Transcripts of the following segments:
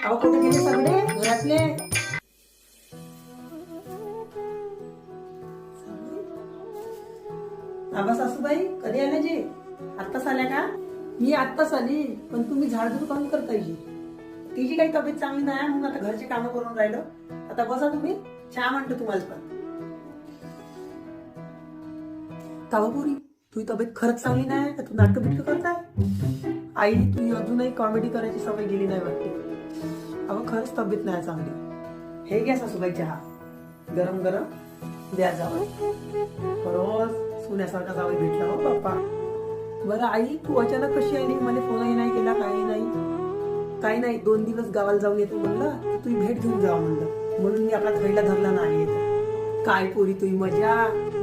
अहो कुठे गेले सगळे घरातले? आबा सासूबाई कधी आल्या जी? आत्ताच आल्या का? मी आत्ताच आली, पण तुम्ही झाडझूड काम करताय जी. तिची काही तब्येत चांगली नाही म्हणून आता घरचे कामं करून राहिलो. आता बसा तुम्ही, चहा म्हणतो तुम्हाला पण. कावापुरी तुझी तब्येत खरंच चांगली नाही का? तू नाटक बिटक करताय? आई तुझी अजूनही कॉमेडी करायची सवय गेली नाही वाटते. अहो खरंच तब्येत नाही चांगली. हे घ्या सासूबाई चहा, गरम गरम द्या जावं. खरंच सुन्यासारखा जावई भेटला हो बाप्पा. बरं आई तू अचानक कशी आली? मला फोनही नाही केला, काही नाही. 2 दिवस गावाला जाऊन येतो म्हणलं, तुझी भेट घेऊन जावं म्हणलं, म्हणून मी आपला थैला धरला नाही. काय पोरी तुझी मजा,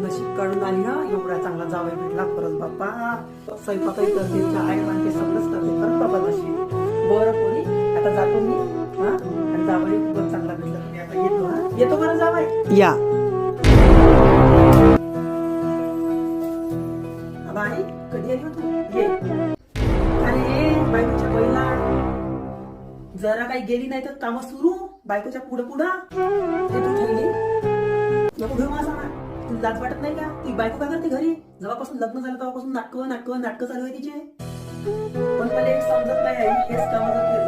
नशीब काढून आली हा. एवढा चांगला जावई भेटला खरंच बाप्पा. स्वयंपाकही करते, चहा मानते, सगळंच करते खरंच बाबा नशीब. बरं पोरी आता जातो मी हा. आणि जावई खूपच चांगला भेटला. तुम्ही आता येतो हा. येतो बरं जावई. या बाई कधी आली होती? ये. अरे बायकोच्या पहिला जरा काही गेली नाही तर काम सुरू. बायकोच्या पुढं ते तू ठेवली नको घेऊ माझा. तुला लाज वाटत नाही का? ती बायको काय करते घरी? जेव्हापासून लग्न झालं तेव्हापासून नाटक चालू आहे तिचे. पण मला एक समजत नाही आई, हेच काम करते